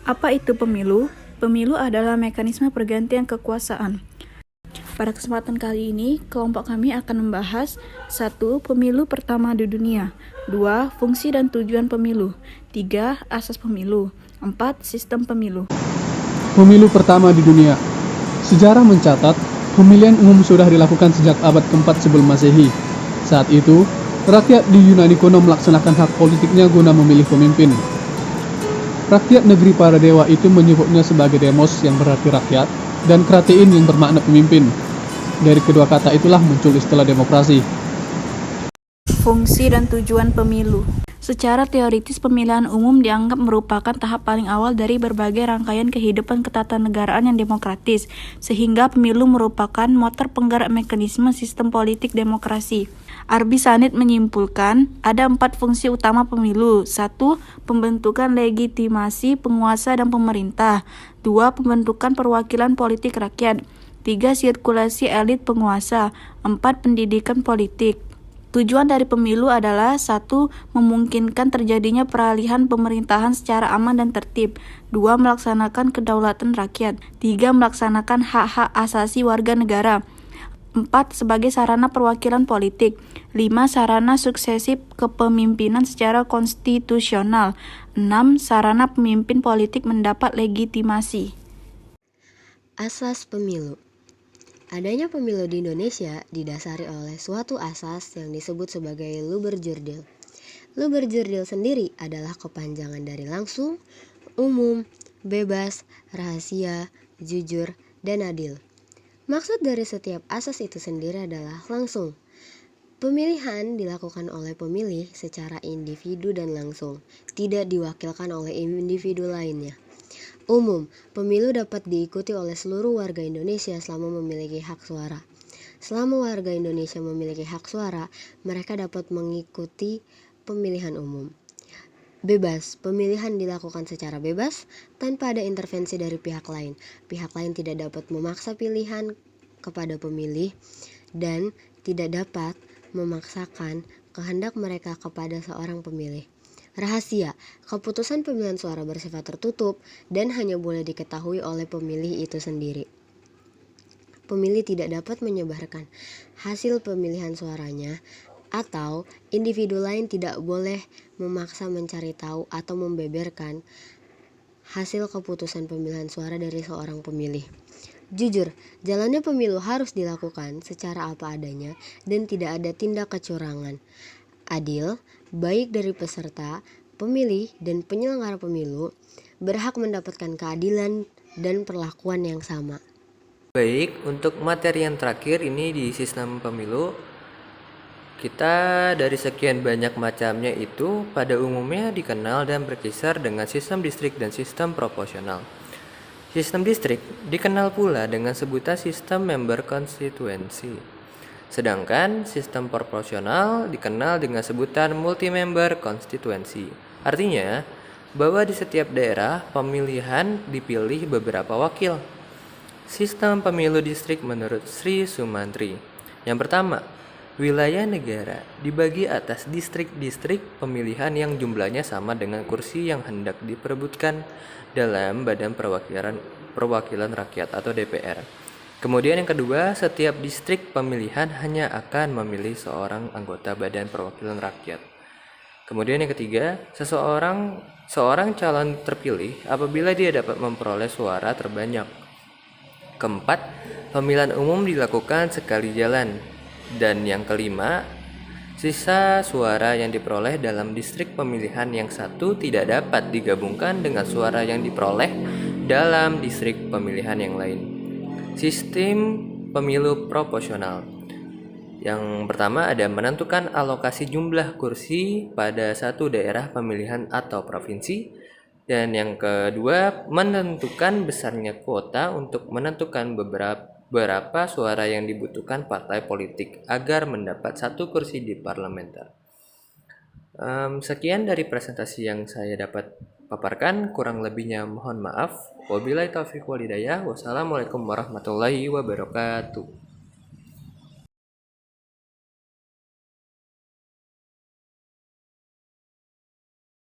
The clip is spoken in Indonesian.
Apa itu pemilu? Pemilu adalah mekanisme pergantian kekuasaan. Pada kesempatan kali ini, kelompok kami akan membahas 1. Pemilu pertama di dunia. 2. Fungsi dan tujuan pemilu. 3. Asas pemilu. 4. Sistem pemilu. Pemilu pertama di dunia. Sejarah mencatat, pemilihan umum sudah dilakukan sejak abad keempat sebelum Masehi. Saat itu, rakyat di Yunani kuno melaksanakan hak politiknya guna memilih pemimpin. Rakyat negeri para dewa itu menyebutnya sebagai demos yang berarti rakyat, dan kratein yang bermakna pemimpin. Dari kedua kata itulah muncul istilah demokrasi. Fungsi dan tujuan pemilu. Secara teoritis, pemilihan umum dianggap merupakan tahap paling awal dari berbagai rangkaian kehidupan ketatanegaraan yang demokratis, sehingga pemilu merupakan motor penggerak mekanisme sistem politik demokrasi. Arbisanit menyimpulkan, ada 4 fungsi utama pemilu. 1. Pembentukan legitimasi penguasa dan pemerintah. 2. Pembentukan perwakilan politik rakyat. 3. Sirkulasi elit penguasa. 4. Pendidikan politik. Tujuan dari pemilu adalah 1. Memungkinkan terjadinya peralihan pemerintahan secara aman dan tertib. 2. Melaksanakan kedaulatan rakyat. 3. Melaksanakan hak-hak asasi warga negara. 4. Sebagai sarana perwakilan politik. 5. Sarana suksesi kepemimpinan secara konstitusional. 6. Sarana pemimpin politik mendapat legitimasi. Asas pemilu. Adanya pemilu di Indonesia didasari oleh suatu asas yang disebut sebagai Luber-Jurdil. Luber-Jurdil sendiri adalah kepanjangan dari langsung, umum, bebas, rahasia, jujur, dan adil. Maksud dari setiap asas itu sendiri adalah langsung. Pemilihan dilakukan oleh pemilih secara individu dan langsung, tidak diwakilkan oleh individu lainnya. Umum, pemilu dapat diikuti oleh seluruh warga Indonesia selama memiliki hak suara. Selama warga Indonesia memiliki hak suara, mereka dapat mengikuti pemilihan umum. Bebas, pemilihan dilakukan secara bebas, tanpa ada intervensi dari pihak lain. Pihak lain tidak dapat memaksa pilihan kepada pemilih dan tidak dapat memaksakan kehendak mereka kepada seorang pemilih. Rahasia, keputusan pemilihan suara bersifat tertutup dan hanya boleh diketahui oleh pemilih itu sendiri. Pemilih tidak dapat menyebarkan hasil pemilihan suaranya atau individu lain tidak boleh memaksa mencari tahu atau membeberkan hasil keputusan pemilihan suara dari seorang pemilih. Jujur, jalannya pemilu harus dilakukan secara apa adanya dan tidak ada tindak kecurangan. Adil, baik dari peserta, pemilih, dan penyelenggara pemilu, berhak mendapatkan keadilan dan perlakuan yang sama. Baik, untuk materi yang terakhir ini di sistem pemilu, kita dari sekian banyak macamnya itu pada umumnya dikenal dan berkisar dengan sistem distrik dan sistem proporsional. Sistem distrik dikenal pula dengan sebutan sistem member constituency. Sedangkan sistem proporsional dikenal dengan sebutan multi-member constituency. Artinya, bahwa di setiap daerah pemilihan dipilih beberapa wakil. Sistem pemilu distrik menurut Sri Sumantri. Yang pertama, wilayah negara dibagi atas distrik-distrik pemilihan yang jumlahnya sama dengan kursi yang hendak diperebutkan dalam Badan Perwakilan Rakyat atau DPR. Kemudian yang kedua, setiap distrik pemilihan hanya akan memilih seorang anggota Badan Perwakilan Rakyat. Kemudian yang ketiga, seorang calon terpilih apabila dia dapat memperoleh suara terbanyak. Keempat, pemilihan umum dilakukan sekali jalan. Dan yang kelima, sisa suara yang diperoleh dalam distrik pemilihan yang satu tidak dapat digabungkan dengan suara yang diperoleh dalam distrik pemilihan yang lain. Sistem pemilu proporsional. Yang pertama ada menentukan alokasi jumlah kursi pada satu daerah pemilihan atau provinsi. Dan yang kedua menentukan besarnya kuota untuk menentukan berapa suara yang dibutuhkan partai politik agar mendapat satu kursi di parlementer. Sekian dari presentasi yang saya dapat paparkan, kurang lebihnya mohon maaf. Wabillahi taufiq wal hidayah. Wassalamualaikum warahmatullahi wabarakatuh.